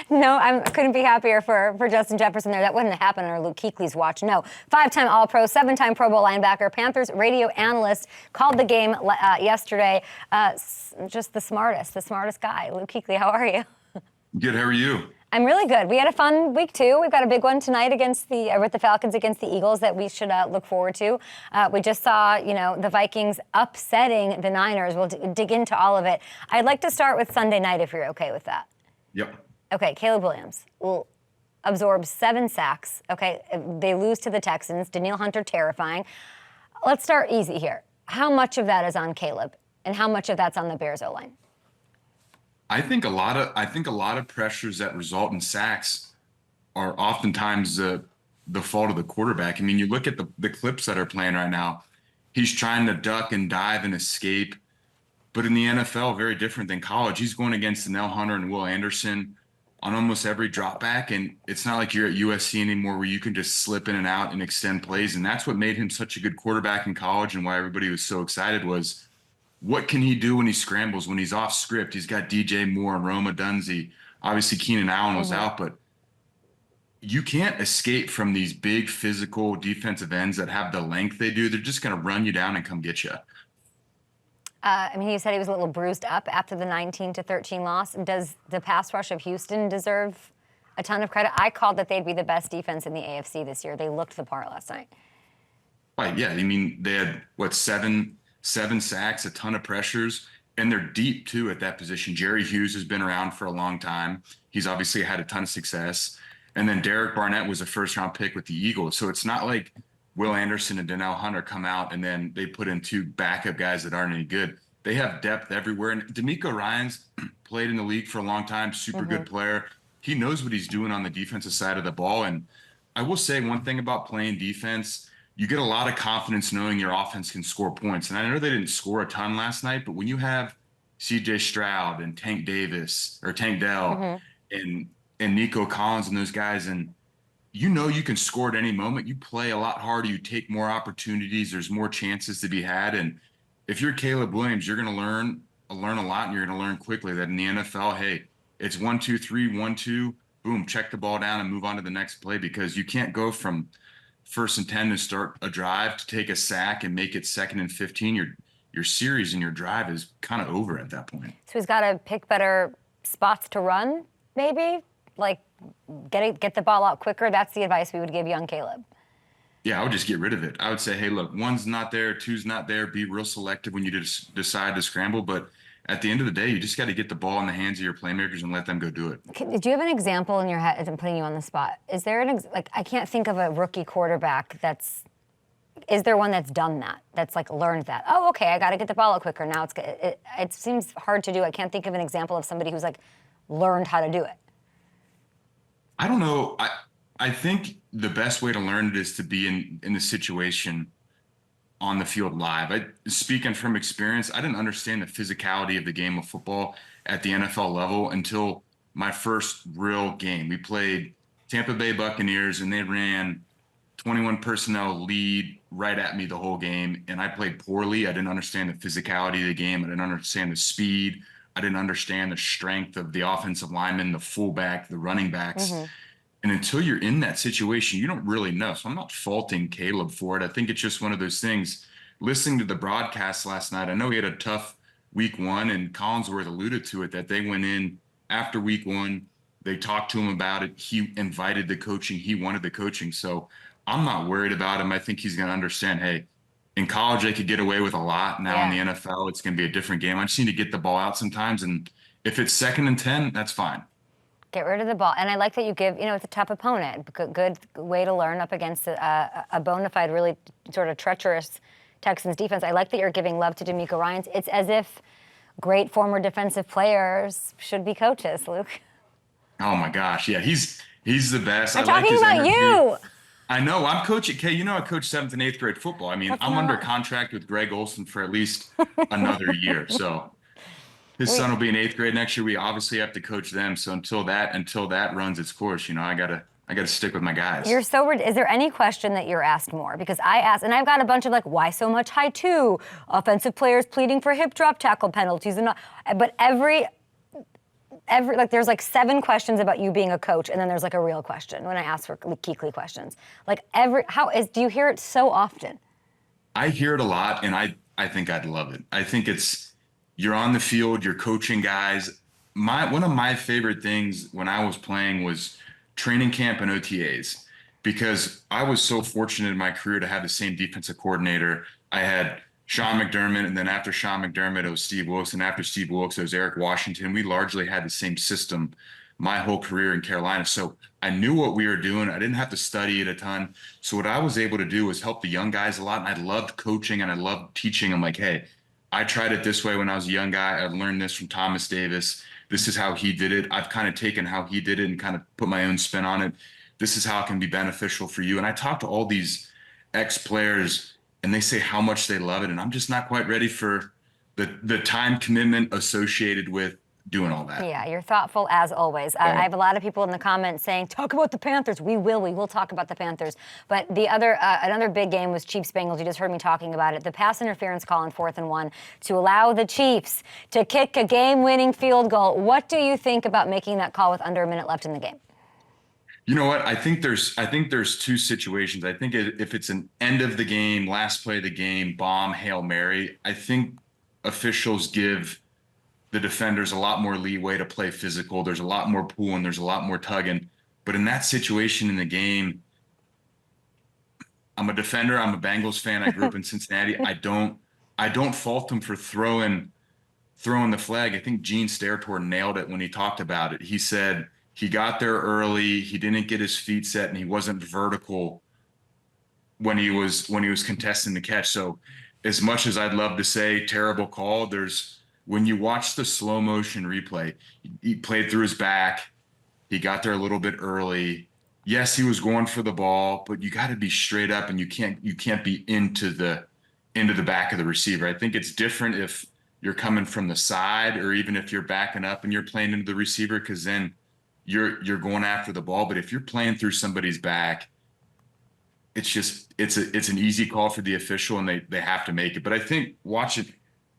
No, I couldn't be happier for Justin Jefferson there. That wouldn't have happened under Luke Kuechly's watch. No. 5-time All-Pro, 7-time Pro Bowl linebacker, Panthers radio analyst, called the game yesterday. Just the smartest guy. Luke Kuechly, how are you? Good, how are you? I'm really good. We had a fun week, too. We've got a big one tonight with the Falcons against the Eagles that we should look forward to. We just saw, the Vikings upsetting the Niners. We'll dig into all of it. I'd like to start with Sunday night, if you're okay with that. Yep. Okay, Caleb Williams will absorb 7 sacks. Okay, they lose to the Texans. Danielle Hunter, terrifying. Let's start easy here. How much of that is on Caleb, and how much of that's on the Bears O-line? I think a lot of pressures that result in sacks are oftentimes the fault of the quarterback. I mean, you look at the clips that are playing right now. He's trying to duck and dive and escape, but in the NFL, very different than college. He's going against Danielle Hunter and Will Anderson on almost every drop back, and it's not like you're at USC anymore where you can just slip in and out and extend plays, and that's what made him such a good quarterback in college and why everybody was so excited was what can he do when he scrambles, when he's off script? He's got DJ Moore and Rome Odunze. Obviously, Keenan Allen was out, but you can't escape from these big physical defensive ends that have the length they do. They're just going to run you down and come get you. He said he was a little bruised up after the 19-13 loss. Does the pass rush of Houston deserve a ton of credit? I called that they'd be the best defense in the AFC this year. They looked the part last night. Right, yeah. I mean, they had, seven sacks, a ton of pressures, and they're deep, too, at that position. Jerry Hughes has been around for a long time. He's obviously had a ton of success. And then Derek Barnett was a first-round pick with the Eagles. So it's not like Will Anderson and Danielle Hunter come out and then they put in 2 backup guys that aren't any good. They have depth everywhere. And D'Amico Ryans played in the league for a long time, super good player. He knows what he's doing on the defensive side of the ball. And I will say one thing about playing defense, you get a lot of confidence knowing your offense can score points. And I know they didn't score a ton last night, but when you have CJ Stroud and Tank Dell and Nico Collins and those guys, and you know you can score at any moment, you play a lot harder, you take more opportunities, there's more chances to be had. And if you're Caleb Williams, you're going to learn a lot, and you're going to learn quickly that in the NFL, hey, it's 1, 2, 3, 1, 2, boom, check the ball down and move on to the next play, because you can't go from 1st and 10 to start a drive to take a sack and make it 2nd and 15. Your series and your drive is kind of over at that point. So he's got to pick better spots to run, maybe? Like get the ball out quicker? That's the advice we would give young Caleb. Yeah, I would just get rid of it. I would say, hey, look, 1's not there, 2's not there. Be real selective when you decide to scramble. But at the end of the day, you just got to get the ball in the hands of your playmakers and let them go do it. Do you have an example in your head? I'm putting you on the spot. Is there I can't think of a rookie quarterback is there one that's done that? That's learned that? Oh, okay, I got to get the ball out quicker. Now it seems hard to do. I can't think of an example of somebody who's learned how to do it. I don't know. I think the best way to learn it is to be in the situation on the field live. Speaking from experience, I didn't understand the physicality of the game of football at the NFL level until my first real game. We played Tampa Bay Buccaneers, and they ran 21 personnel lead right at me the whole game, and I played poorly. I didn't understand the physicality of the game. I didn't understand the speed. I didn't understand the strength of the offensive linemen, the fullback, the running backs. And until you're in that situation, you don't really know. So I'm not faulting Caleb for it. I think it's just one of those things. Listening to the broadcast last night, I know he had a tough week 1, and Collinsworth alluded to it, that they went in after week 1. They talked to him about it. He invited the coaching. He wanted the coaching. So I'm not worried about him. I think he's going to understand, hey, in college, they could get away with a lot. Now in the NFL, it's going to be a different game. I just need to get the ball out sometimes. And if it's 2nd and 10, that's fine. Get rid of the ball. And I like that you give, it's a tough opponent. Good way to learn up against a bona fide, really sort of treacherous Texans defense. I like that you're giving love to D'Amico Ryans. It's as if great former defensive players should be coaches, Luke. Oh, my gosh. Yeah, he's the best. I'm talking about you. I know. I'm coaching. Kay, I coach 7th and 8th grade football. I mean, I'm under contract with Greg Olson for at least another year. So his son will be in 8th grade next year. We obviously have to coach them. So until that runs its course, I got to stick with my guys. Is there any question that you're asked more? Because I asked, and I've got a bunch of why so much high 2? Offensive players pleading for hip drop tackle penalties. But there's like 7 questions about you being a coach, and then there's like a real question when I ask for Kuechly questions. Like do you hear it so often? I hear it a lot, and I think I'd love it. I think you're on the field, you're coaching guys. One of my favorite things when I was playing was training camp and OTAs, because I was so fortunate in my career to have the same defensive coordinator. I had Sean McDermott, and then after Sean McDermott, it was Steve Wilkes, and after Steve Wilkes, it was Eric Washington. We largely had the same system my whole career in Carolina. So I knew what we were doing. I didn't have to study it a ton. So what I was able to do was help the young guys a lot. And I loved coaching and I loved teaching them, like, hey, I tried it this way when I was a young guy. I learned this from Thomas Davis. This is how he did it. I've kind of taken how he did it and kind of put my own spin on it. This is how it can be beneficial for you. And I talk to all these ex-players and they say how much they love it. And I'm just not quite ready for the time commitment associated with doing all that. Yeah, you're thoughtful as always. Yeah. I have a lot of people in the comments saying, talk about the Panthers. We will talk about the Panthers. But the another big game was Chiefs-Bengals. You just heard me talking about it. The pass interference call on 4th and 1 to allow the Chiefs to kick a game-winning field goal. What do you think about making that call with under a minute left in the game? You know what? I think there's 2 situations. I think if it's an end of the game, last play of the game, bomb, Hail Mary, I think officials give the defenders a lot more leeway to play physical. There's a lot more pulling. There's a lot more tugging. But in that situation in the game, I'm a defender. I'm a Bengals fan. I grew up in Cincinnati. I don't fault them for throwing the flag. I think Gene Steratore nailed it when he talked about it. He said he got there early. He didn't get his feet set, and he wasn't vertical when he was contesting the catch. So as much as I'd love to say terrible call, when you watch the slow motion replay, he played through his back. He got there a little bit early. Yes, he was going for the ball, but you got to be straight up, and you can't be into the back of the receiver. I think it's different if you're coming from the side, or even if you're backing up and you're playing into the receiver, because then you're going after the ball. But if you're playing through somebody's back, it's an easy call for the official, and they have to make it. But I think watch it.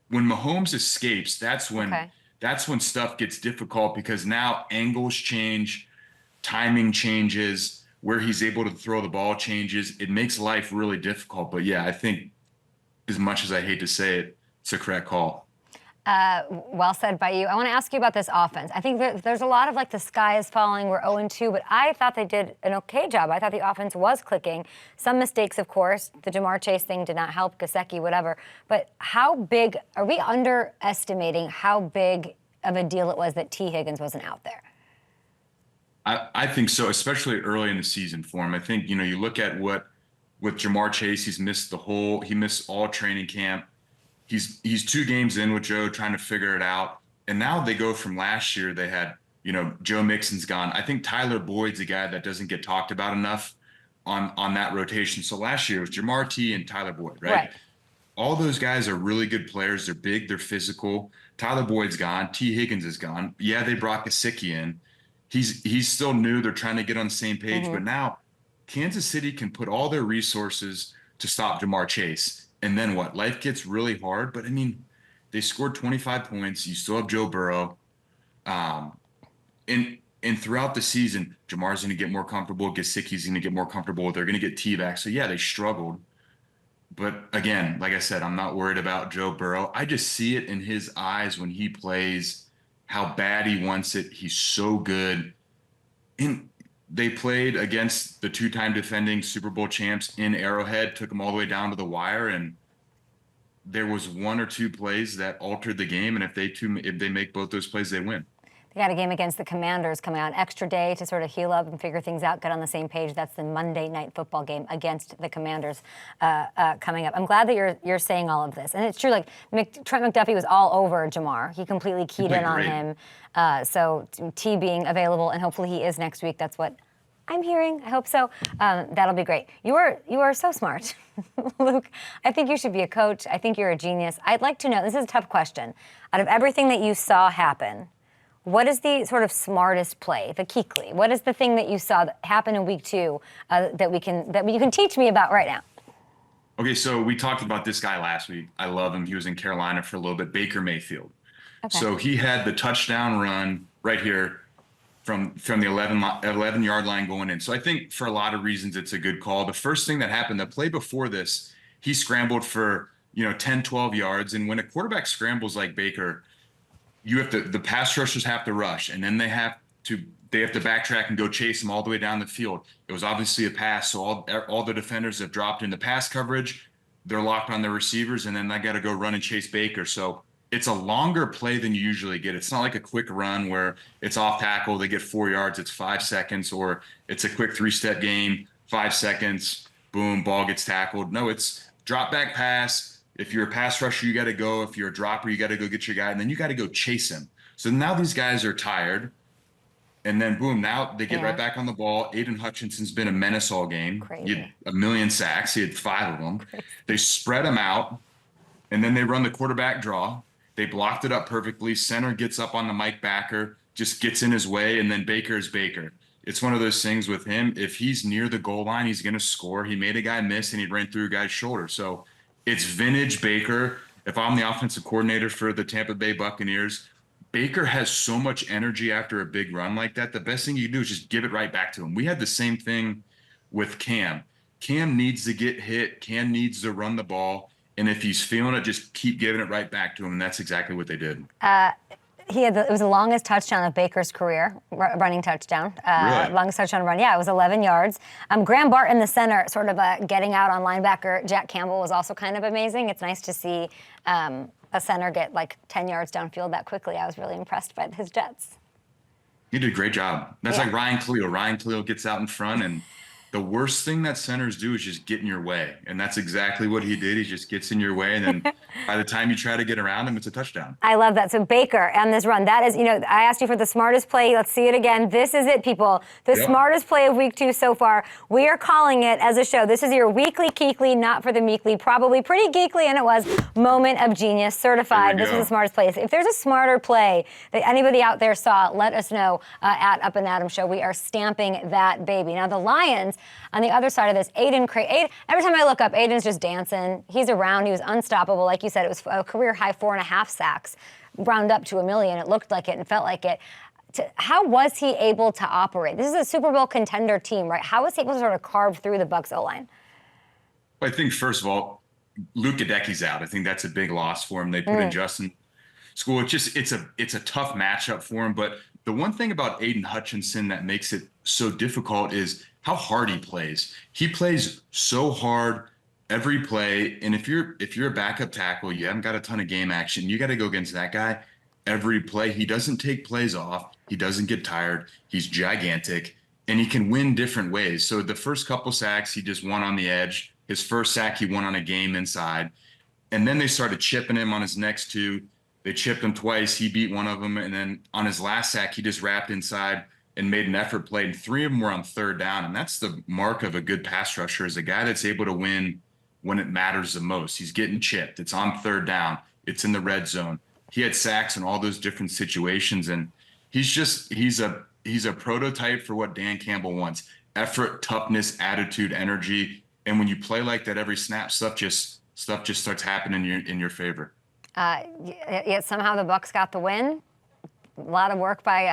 When Mahomes escapes, that's when stuff gets difficult, because now angles change, timing changes, where he's able to throw the ball changes. It makes life really difficult. But yeah, I think, as much as I hate to say it, it's a correct call. Well said by you. I want to ask you about this offense. I think there's a lot of like the sky is falling, we're 0-2, but I thought they did an okay job. I thought the offense was clicking. Some mistakes, of course. The Jamar Chase thing did not help, Gesicki, whatever. But how big, are we underestimating how big of a deal it was that T. Higgins wasn't out there? I think so, especially early in the season for him. I think, you look at with Jamar Chase, he missed all training camp. He's 2 games in with Joe, trying to figure it out. And now they go from last year, they had, Joe Mixon's gone. I think Tyler Boyd's a guy that doesn't get talked about enough on that rotation. So last year it was Jamar T and Tyler Boyd, right? All those guys are really good players. They're big, they're physical. Tyler Boyd's gone. T. Higgins is gone. Yeah, they brought Gesicki in. He's still new. They're trying to get on the same page. But now Kansas City can put all their resources to stop Jamar Chase. And then what? Life gets really hard. But, I mean, they scored 25 points. You still have Joe Burrow. And throughout the season, Jamar's going to get more comfortable. Gesicki's going to get more comfortable. They're going to get T back. So, yeah, they struggled. But, again, like I said, I'm not worried about Joe Burrow. I just see it in his eyes when he plays, how bad he wants it. He's so good. And they played against the 2-time defending Super Bowl champs in Arrowhead, took them all the way down to the wire, and there was 1 or 2 plays that altered the game. And if they make both those plays, they win. They got a game against the Commanders coming out, extra day to sort of heal up and figure things out, get on the same page. That's the Monday Night Football game against the Commanders coming up. I'm glad that you're saying all of this. And it's true, like Trent McDuffie was all over Jamar. He completely keyed in on him. So T being available, and hopefully he is next week. That's what I'm hearing. I hope so. That'll be great. You are so smart, Luke. I think you should be a coach. I think you're a genius. I'd like to know, this is a tough question. Out of everything that you saw happen, what is the sort of smartest play, the Kuechly? What is the thing that you saw that happen in week 2 that you can teach me about right now? Okay, so we talked about this guy last week. I love him. He was in Carolina for a little bit, Baker Mayfield. Okay. So he had the touchdown run right here from the 11-yard line going in. So I think for a lot of reasons, it's a good call. The first thing that happened, the play before this, he scrambled for, 10, 12 yards. And when a quarterback scrambles like Baker, the pass rushers have to rush, and then they have to backtrack and go chase him all the way down the field. It was obviously a pass, so all the defenders have dropped into pass coverage. They're locked on their receivers, and then they got to go run and chase Baker. So it's a longer play than you usually get. It's not like a quick run where it's off tackle, they get 4 yards, it's 5 seconds, or it's a quick 3-step game, 5 seconds, boom, ball gets tackled. No, it's drop back pass. If you're a pass rusher, you got to go. If you're a dropper, you got to go get your guy, and then you got to go chase him. So now these guys are tired, and then boom, now they get right back on the ball. Aiden Hutchinson's been a menace all game. He had 1 million sacks. He had 5 of them. Crazy. They spread him out, and then they run the quarterback draw. They blocked it up perfectly. Center gets up on the Mike backer, just gets in his way, and then Baker is Baker. It's one of those things with him. If he's near the goal line, he's going to score. He made a guy miss, and he ran through a guy's shoulder. So it's vintage Baker. If I'm the offensive coordinator for the Tampa Bay Buccaneers, Baker has so much energy after a big run like that. The best thing you can do is just give it right back to him. We had the same thing with Cam. Cam needs to get hit. Cam needs to run the ball. And if he's feeling it, just keep giving it right back to him. And that's exactly what they did. It was the longest touchdown of Baker's career, running touchdown. Really? Longest touchdown run. Yeah, it was 11 yards. Graham Barton, the center, sort of getting out on linebacker. Jack Campbell was also kind of amazing. It's nice to see a center get like 10 yards downfield that quickly. I was really impressed by his Jets. He did a great job. That's like Ryan Cleo. Ryan Cleo gets out in front, and the worst thing that centers do is just get in your way. And that's exactly what he did. He just gets in your way. And then by the time you try to get around him, it's a touchdown. I love that. So Baker and this run, that is, I asked you for the smartest play. Let's see it again. This is it, people. The smartest play of week 2 so far. We are calling it as a show. This is your weekly Kuechly, not for the meekly, probably pretty geekly. And it was moment of genius, certified. This is the smartest play. If there's a smarter play that anybody out there saw, let us know at Up and Adam Show. We are stamping that baby. Now the Lions, on the other side of this, Aiden, every time I look up, Aiden's just dancing. He's around. He was unstoppable. Like you said, it was a career-high 4.5 sacks, round up to 1 million. It looked like it and felt like it. How was he able to operate? This is a Super Bowl contender team, right? How was he able to sort of carve through the Bucs O-line? Well, I think, first of all, Luke Gadecki's out. I think that's a big loss for him. They put in Justin School. It's a tough matchup for him. But the one thing about Aiden Hutchinson that makes it so difficult is how hard he plays. He plays so hard every play. And if you're a backup tackle, you haven't got a ton of game action, you got to go against that guy every play. He doesn't take plays off. He doesn't get tired. He's gigantic, and he can win different ways. So the first couple sacks, he just won on the edge. His first sack, he won on a game inside. And then they started chipping him on his next 2. They chipped him twice. He beat one of them. And then on his last sack, he just wrapped inside and made an effort play. And 3 of them were on 3rd down. And that's the mark of a good pass rusher, is a guy that's able to win when it matters the most. He's getting chipped. It's on 3rd down. It's in the red zone. He had sacks in all those different situations. And he's a prototype for what Dan Campbell wants: effort, toughness, attitude, energy. And when you play like that every snap, stuff just starts happening in your favor. Yet somehow the Bucs got the win. A lot of work by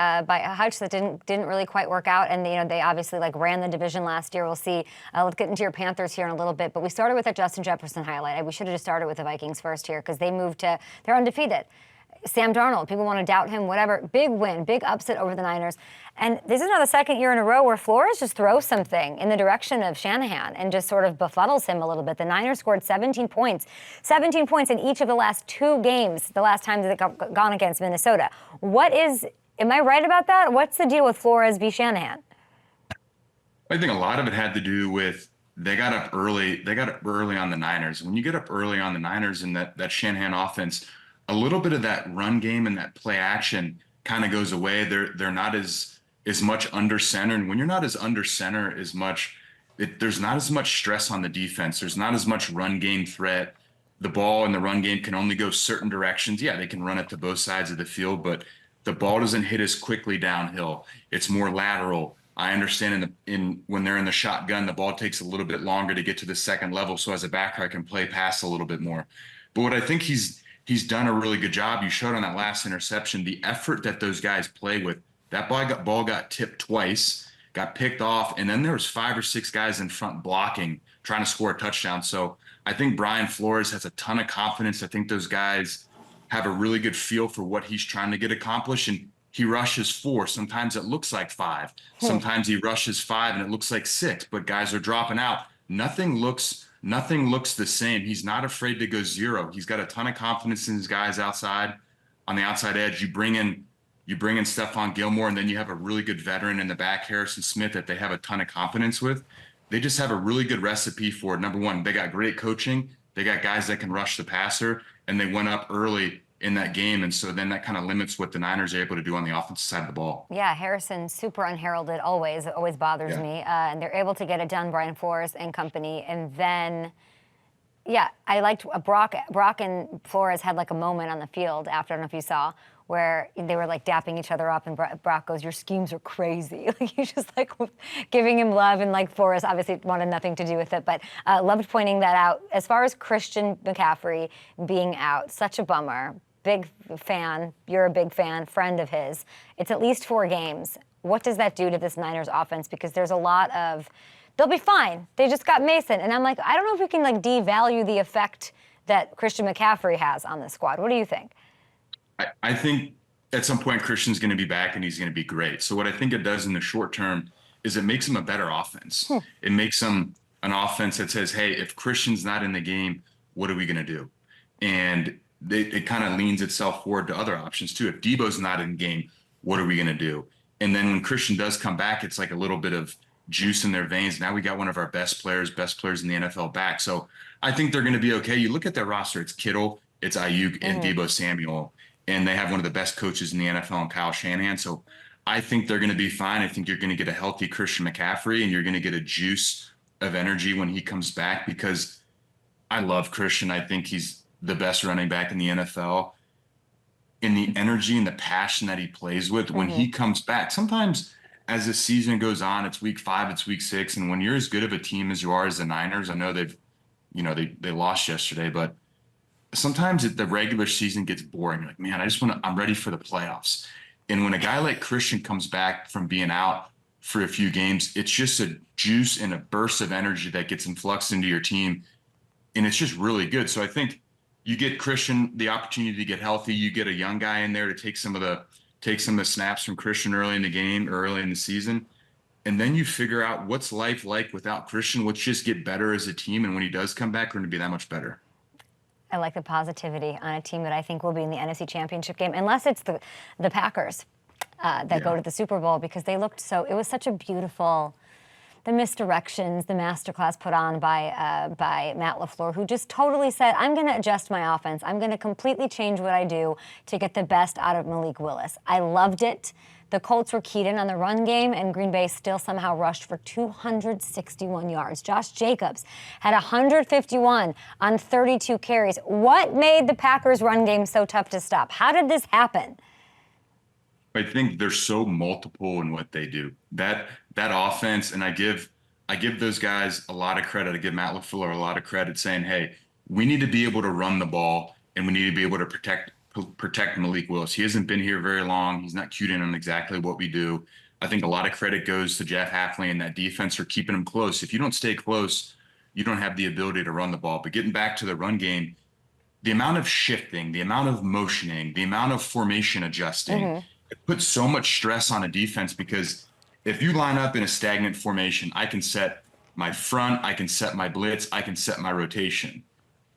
Hutch that didn't really quite work out, and they obviously ran the division last year. We'll see. Let's get into your Panthers here in a little bit, but we started with a Justin Jefferson highlight. We should have just started with the Vikings first here, because they're undefeated. Sam Darnold, people want to doubt him, whatever. Big win, big upset over the Niners. And this is now the second year in a row where Flores just throws something in the direction of Shanahan and just sort of befuddles him a little bit. The Niners scored 17 points. 17 points in each of the last 2 games, the last time they've gone against Minnesota. Am I right about that? What's the deal with Flores v. Shanahan? I think a lot of it had to do with they got up early on the Niners. When you get up early on the Niners and that Shanahan offense, a little bit of that run game and that play action kind of goes away. They're not as much under center. And when you're not as under center as much, there's not as much stress on the defense. There's not as much run game threat. The ball in the run game can only go certain directions. Yeah, they can run it to both sides of the field, but the ball doesn't hit as quickly downhill. It's more lateral. I understand when they're in the shotgun, the ball takes a little bit longer to get to the second level. So as a backer, I can play pass a little bit more. But what I think he's he's done a really good job. You showed on that last interception the effort that those guys play with. That ball got tipped twice, got picked off, and then there was 5 or 6 guys in front blocking, trying to score a touchdown. So I think Brian Flores has a ton of confidence. I think those guys have a really good feel for what he's trying to get accomplished. And he rushes 4. Sometimes it looks like 5. Sometimes he rushes 5 and it looks like 6, but guys are dropping out. Nothing looks the same. He's not afraid to go 0. He's got a ton of confidence in his guys outside, on the outside edge. You bring in Stephon Gilmore, and then you have a really good veteran in the back, Harrison Smith, that they have a ton of confidence with. They just have a really good recipe for it. Number one, they got great coaching. They got guys that can rush the passer, and they went up early in that game. And so then that kind of limits what the Niners are able to do on the offensive side of the ball. Yeah, Harrison, super unheralded always. It always bothers me. And they're able to get it done, Brian Flores and company. And then, yeah, I liked Brock and Flores had like a moment on the field after, I don't know if you saw, where they were like dapping each other up, and Brock goes, "Your schemes are crazy." Like he's just like giving him love, and like Flores obviously wanted nothing to do with it, but loved pointing that out. As far as Christian McCaffrey being out, such a bummer. Big fan, you're a big fan, friend of his. It's at least 4 games. What does that do to this Niners offense? Because there's a lot of, they'll be fine. They just got Mason, and I'm like, I don't know if we can like devalue the effect that Christian McCaffrey has on this squad. What do you think? I think at some point Christian's going to be back and he's going to be great. So what I think it does in the short term is it makes him a better offense. It makes him an offense that says, hey, if Christian's not in the game, what are we going to do? And it kind of leans itself forward to other options too. If Debo's not in game, what are we going to do? And then when Christian does come back, it's like a little bit of juice in their veins. Now we got one of our best players in the NFL back. So I think they're going to be okay. You look at their roster, it's Kittle, it's Ayuk, and Debo Samuel. And they have one of the best coaches in the NFL in Kyle Shanahan. So I think they're going to be fine. I think you're going to get a healthy Christian McCaffrey, and you're going to get a juice of energy when he comes back, because I love Christian. I think he's the best running back in the NFL. In the energy and the passion that he plays with when he comes back. Sometimes as the season goes on, it's week 5, it's week 6. And when you're as good of a team as you are as the Niners, I know they lost yesterday, but sometimes the regular season gets boring. You're like, man, I'm ready for the playoffs. And when a guy like Christian comes back from being out for a few games, it's just a juice and a burst of energy that gets influxed into your team. And it's just really good. So I think you get Christian the opportunity to get healthy. You get a young guy in there to take some of the snaps from Christian early in the game, early in the season. And then you figure out what's life like without Christian. Let's just get better as a team. And when he does come back, we're going to be that much better. I like the positivity on a team that I think will be in the NFC Championship game, unless it's the Packers that go to the Super Bowl, because they looked it was such a beautiful, the misdirections, the masterclass put on by Matt LaFleur, who just totally said, I'm going to adjust my offense. I'm going to completely change what I do to get the best out of Malik Willis. I loved it. The Colts were keyed in on the run game, and Green Bay still somehow rushed for 261 yards. Josh Jacobs had 151 on 32 carries. What made the Packers' run game so tough to stop? How did this happen? I think they're so multiple in what they do. That offense, and I give those guys a lot of credit. I give Matt LaFleur a lot of credit, saying, hey, we need to be able to run the ball, and we need to be able to protect Malik Willis. He hasn't been here very long. He's not cued in on exactly what we do. I think a lot of credit goes to Jeff Hafley and that defense for keeping him close. If you don't stay close, you don't have the ability to run the ball. But getting back to the run game, the amount of shifting, the amount of motioning, the amount of formation adjusting, it puts so much stress on a defense, because if you line up in a stagnant formation, I can set my front, I can set my blitz, I can set my rotation.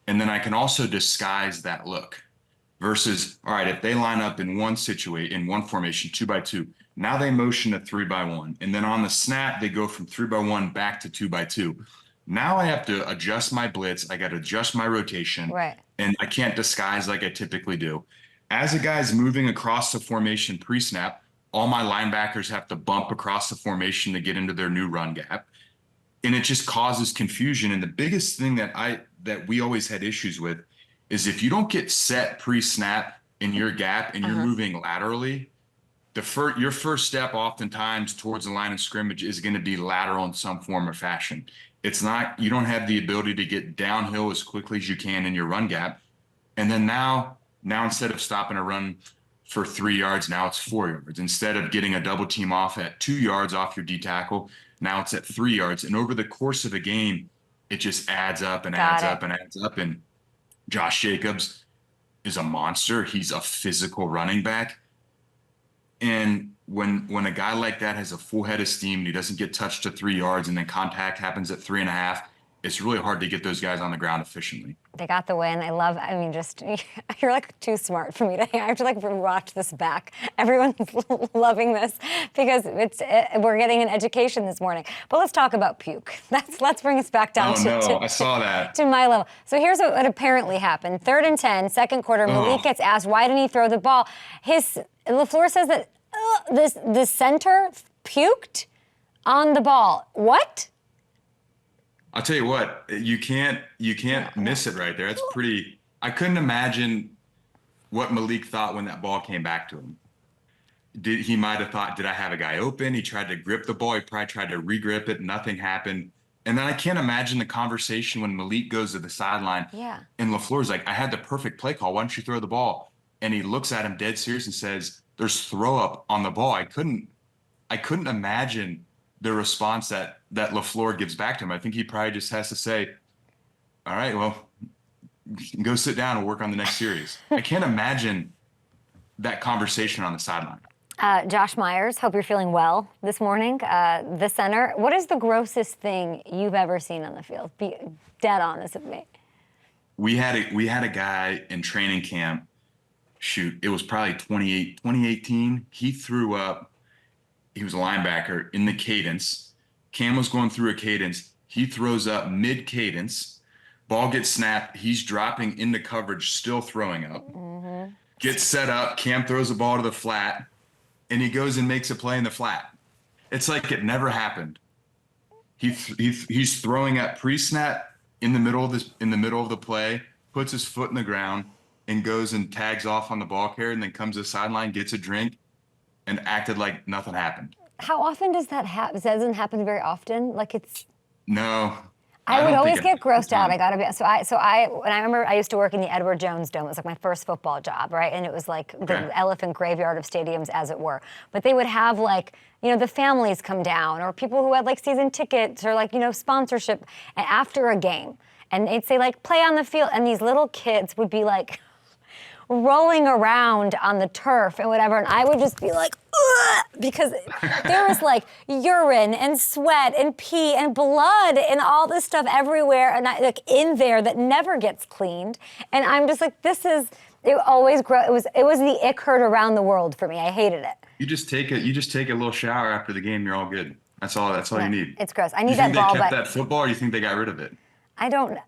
And then I can also disguise that look. Versus, all right, if they line up in one formation, 2-by-2, now they motion to 3-by-1. And then on the snap, they go from 3-by-1 back to 2-by-2. Now I have to adjust my blitz. I got to adjust my rotation. Right. And I can't disguise like I typically do. As a guy's moving across the formation pre-snap, all my linebackers have to bump across the formation to get into their new run gap. And it just causes confusion. And the biggest thing that we always had issues with is if you don't get set pre-snap in your gap and you're moving laterally, your first step oftentimes towards the line of scrimmage is going to be lateral in some form or fashion. It's not, you don't have the ability to get downhill as quickly as you can in your run gap. And then now Now, instead of stopping a run for 3 yards, now it's 4 yards. Instead of getting a double team off at 2 yards off your D tackle, now it's at 3 yards. And over the course of a game, it just adds up and adds up and adds up. And Josh Jacobs is a monster. He's a physical running back. And when a guy like that has a full head of steam and he doesn't get touched to 3 yards and then contact happens at 3.5, it's really hard to get those guys on the ground efficiently. They got the win. Just, you're like too smart for me to, I have to like watch this back. Everyone's loving this because we're getting an education this morning. But let's talk about Puke. Let's bring us back down I saw that. To my level. So here's what apparently happened. 3rd and 10, second quarter, Malik gets asked, why didn't he throw the ball? LaFleur says that the center puked on the ball. What? I'll tell you what, you can't miss it right there. That's pretty. I couldn't imagine what Malik thought when that ball came back to him. He might have thought, did I have a guy open? He tried to grip the ball. He probably tried to re-grip it. Nothing happened. And then I can't imagine the conversation when Malik goes to the sideline. Yeah. And LaFleur's like, I had the perfect play call. Why don't you throw the ball? And he looks at him dead serious and says, there's throw up on the ball. I couldn't imagine the response that LaFleur gives back to him. I think he probably just has to say, all right, well, go sit down and work on the next series. I can't imagine that conversation on the sideline. Josh Myers, hope you're feeling well this morning. The center, what is the grossest thing you've ever seen on the field? Be dead honest with me. We had a guy in training camp, it was probably 2018. He threw up. He was a linebacker in the cadence. Cam was going through a cadence. He throws up mid-cadence. Ball gets snapped. He's dropping into coverage, still throwing up. Mm-hmm. Gets set up. Cam throws the ball to the flat, and he goes and makes a play in the flat. It's like it never happened. He's throwing up pre-snap in the middle of the play, puts his foot in the ground, and goes and tags off on the ball carrier, and then comes to the sideline, gets a drink, and acted like nothing happened. How often does that happen? It doesn't happen very often. No. I would always get grossed out. I gotta be when I remember I used to work in the Edward Jones Dome. It was like my first football job, right? And it was like the elephant graveyard of stadiums, as it were. But they would have the families come down, or people who had season tickets, or sponsorship, and after a game, and they'd say play on the field, and these little kids would be rolling around on the turf and whatever, and I would just be like, ugh, because there was urine and sweat and pee and blood and all this stuff everywhere, and in there that never gets cleaned. And I'm just it always gross. It was the ick hurt around the world for me. I hated it. You just take a little shower after the game. You're all good. That's all you need. It's gross. I need that ball. You think they kept that football, or you think they got rid of it? I don't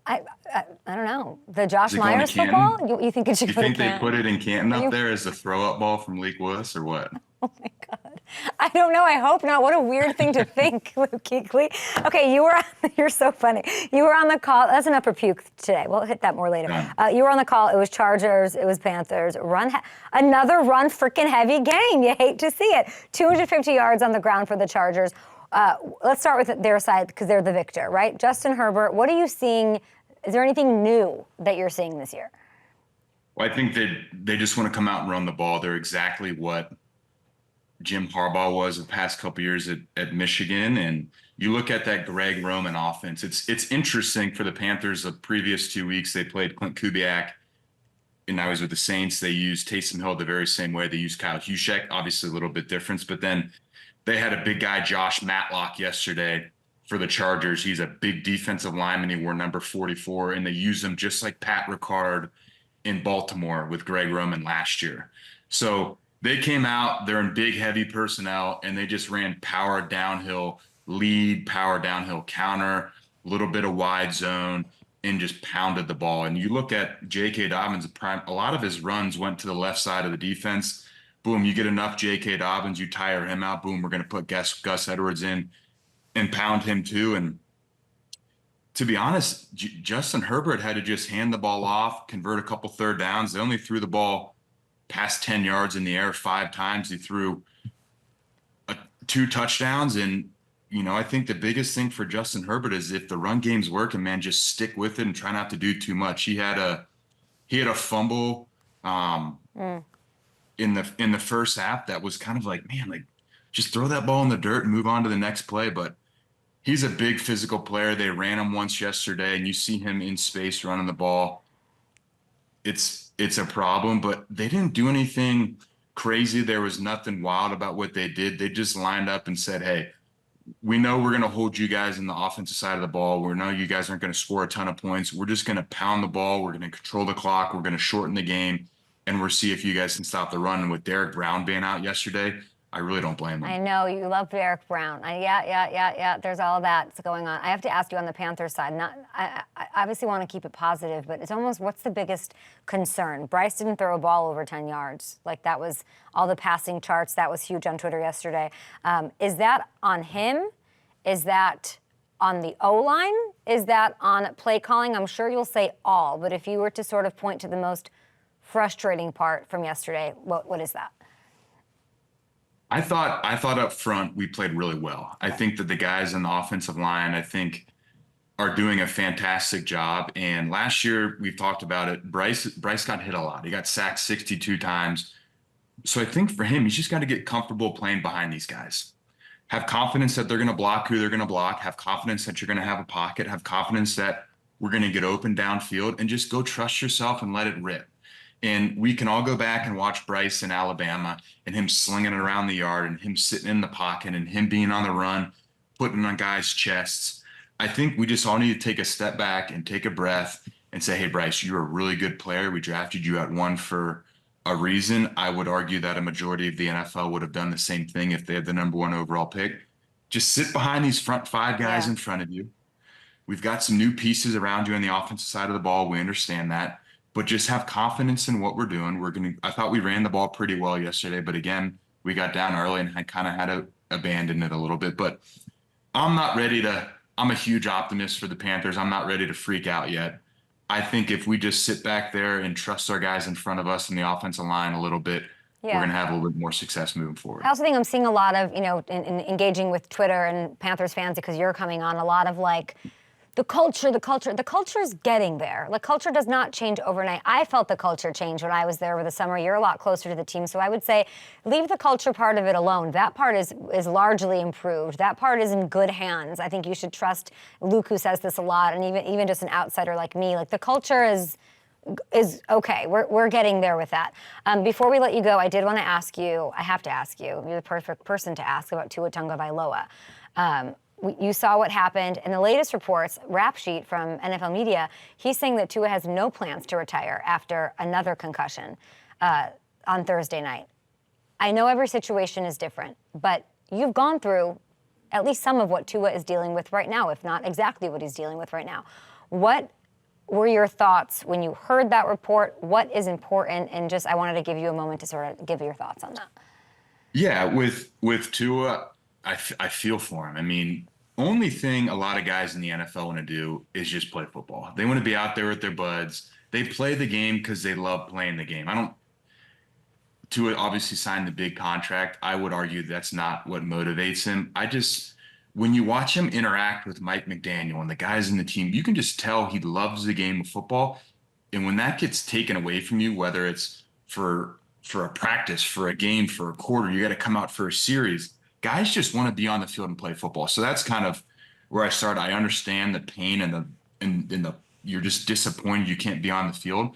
know. The Josh Myers football? You think it should go to Canton? You think they put it in Canton up there as the throw-up ball from Leak Willis, or what? Oh, my God. I don't know. I hope not. What a weird thing to think, Kuechly. Okay, you're so funny. You were on the call. That's enough for Puke today. We'll hit that more later. You were on the call. It was Chargers. It was Panthers. Another run freaking heavy game. You hate to see it. 250 yards on the ground for the Chargers. Let's start with their side because they're the victor, right? Justin Herbert, what are you seeing? Is there anything new that you're seeing this year? Well, I think they just want to come out and run the ball. They're exactly what Jim Harbaugh was the past couple of years at Michigan. And you look at that Greg Roman offense. It's interesting for the Panthers. The previous 2 weeks, they played Clint Kubiak, and now he's with the Saints. They used Taysom Hill the very same way. They used Kyle Juszczyk, obviously a little bit different, but then they had a big guy, Josh Matlock, yesterday for the Chargers. He's a big defensive lineman. He wore number 44, and they use him just like Pat Ricard in Baltimore with Greg Roman last year. So they came out, they're in big, heavy personnel, and they just ran power downhill lead, power downhill counter, a little bit of wide zone, and just pounded the ball. And you look at J.K. Dobbins, a lot of his runs went to the left side of the defense. Boom, you get enough J.K. Dobbins, you tire him out. Boom, we're going to put Gus Edwards in and pound him too. And to be honest, Justin Herbert had to just hand the ball off, convert a couple third downs. They only threw the ball past 10 yards in the air 5 times. He threw 2 touchdowns. And, I think the biggest thing for Justin Herbert is if the run game's working, man, just stick with it and try not to do too much. He had a fumble In the first half that was kind of like, man, like just throw that ball in the dirt and move on to the next play. But he's a big physical player. They ran him once yesterday, and you see him in space running the ball. It's a problem, but they didn't do anything crazy. There was nothing wild about what they did. They just lined up and said, hey, we know we're going to hold you guys in the offensive side of the ball. We know you guys aren't going to score a ton of points. We're just going to pound the ball. We're going to control the clock. We're going to shorten the game, and we'll see if you guys can stop the run. And with Derek Brown being out yesterday, I really don't blame them. I know you love Derek Brown. Yeah. There's all that's going on. I have to ask you on the Panthers side. I obviously want to keep it positive, but it's almost, what's the biggest concern? Bryce didn't throw a ball over 10 yards. Like, that was all the passing charts. That was huge on Twitter yesterday. Is that on him? Is that on the O-line? Is that on play calling? I'm sure you'll say all, but if you were to sort of point to the most frustrating part from yesterday, what is that? I thought up front we played really well. I think that the guys in the offensive line, I think, are doing a fantastic job. And last year, we've talked about it, Bryce got hit a lot. He got sacked 62 times. So I think for him, he's just got to get comfortable playing behind these guys. Have confidence that they're going to block who they're going to block. Have confidence that you're going to have a pocket. Have confidence that we're going to get open downfield, and just go trust yourself and let it rip. And we can all go back and watch Bryce in Alabama and him slinging it around the yard and him sitting in the pocket and him being on the run, putting on guys' chests. I think we just all need to take a step back and take a breath and say, hey, Bryce, you're a really good player. We drafted you at 1 for a reason. I would argue that a majority of the NFL would have done the same thing if they had the number 1 overall pick. Just sit behind these front 5 guys in front of you. We've got some new pieces around you on the offensive side of the ball. We understand that. But just have confidence in what we're doing. I thought we ran the ball pretty well yesterday, but again, we got down early and I kind of had to abandon it a little bit. But I'm a huge optimist for the Panthers. I'm not ready to freak out yet. I think if we just sit back there and trust our guys in front of us in the offensive line a little bit, we're going to have a little bit more success moving forward. I also think I'm seeing a lot of, in engaging with Twitter and Panthers fans, because you're coming on, a lot of like, the culture is getting there. The culture does not change overnight. I felt the culture change when I was there over the summer. You're a lot closer to the team. So I would say leave the culture part of it alone. That part is largely improved. That part is in good hands. I think you should trust Luke, who says this a lot, and even just an outsider like me. Like, the culture is okay. We're getting there with that. Before we let you go, I did want to ask you, I have to ask you, you're the perfect person to ask about Tua Tagovailoa. You saw what happened in the latest reports, rap sheet from NFL Media. He's saying that Tua has no plans to retire after another concussion on Thursday night. I know every situation is different, but you've gone through at least some of what Tua is dealing with right now, if not exactly what he's dealing with right now. What were your thoughts when you heard that report? What is important? And just, I wanted to give you a moment to sort of give your thoughts on that. Yeah, with Tua, I feel for him. I mean, only thing a lot of guys in the NFL want to do is just play football. They want to be out there with their buds. They play the game because they love playing the game. Tua obviously signed the big contract. I would argue that's not what motivates him. When you watch him interact with Mike McDaniel and the guys in the team, you can just tell he loves the game of football. And when that gets taken away from you, whether it's for a practice, for a game, for a quarter, you got to come out for a series. Guys just want to be on the field and play football. So that's kind of where I started. I understand the pain and you're just disappointed you can't be on the field.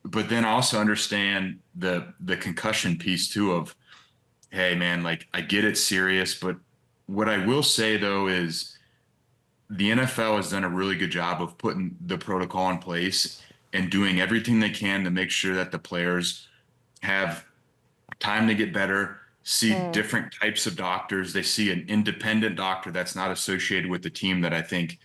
But then I also understand the concussion piece too of, hey man, like, I get it's serious, but what I will say though is the NFL has done a really good job of putting the protocol in place and doing everything they can to make sure that the players have time to get better, see different types of doctors. They see an independent doctor that's not associated with the team, that I think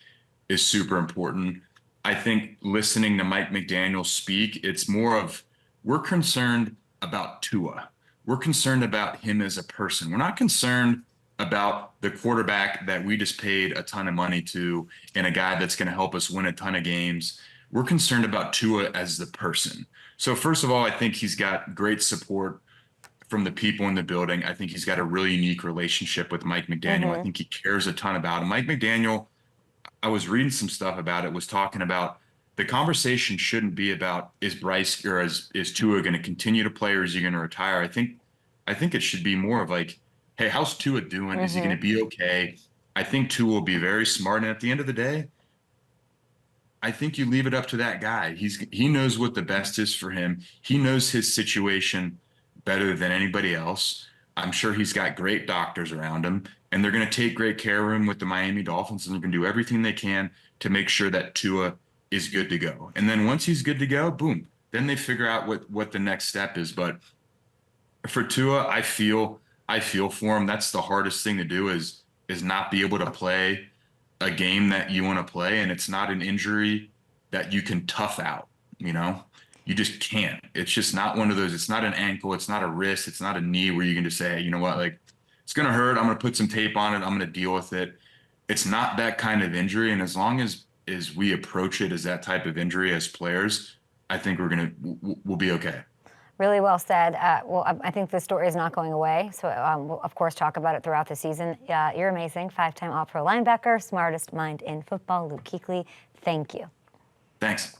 is super important. I think listening to Mike McDaniel speak, it's more of, we're concerned about Tua. We're concerned about him as a person. We're not concerned about the quarterback that we just paid a ton of money to and a guy that's going to help us win a ton of games. We're concerned about Tua as the person. So first of all, I think he's got great support from the people in the building. I think he's got a really unique relationship with Mike McDaniel. I think he cares a ton about him. Mike McDaniel, I was reading some stuff about it, was talking about the conversation shouldn't be about is Bryce or is Tua going to continue to play or is he going to retire? I think it should be more of like, hey, how's Tua doing? Is he going to be okay? I think Tua will be very smart. And at the end of the day, I think you leave it up to that guy. He knows what the best is for him. He knows his situation better than anybody else. I'm sure he's got great doctors around him, and they're going to take great care of him with the Miami Dolphins, and they're going to do everything they can to make sure that Tua is good to go. And then once he's good to go, boom, then they figure out what the next step is. But for Tua, I feel for him. That's the hardest thing to do is not be able to play a game that you want to play, and it's not an injury that you can tough out, you know? You just can't. It's just not one of those. It's not an ankle. It's not a wrist. It's not a knee where you can just say, hey, you know what? Like, it's going to hurt. I'm going to put some tape on it. I'm going to deal with it. It's not that kind of injury. And as long as we approach it as that type of injury as players, I think we'll be okay. Really well said. Well, I think the story is not going away. So we'll, of course, talk about it throughout the season. You're amazing. 5-time All-Pro linebacker, smartest mind in football, Luke Kuechly. Thank you. Thanks.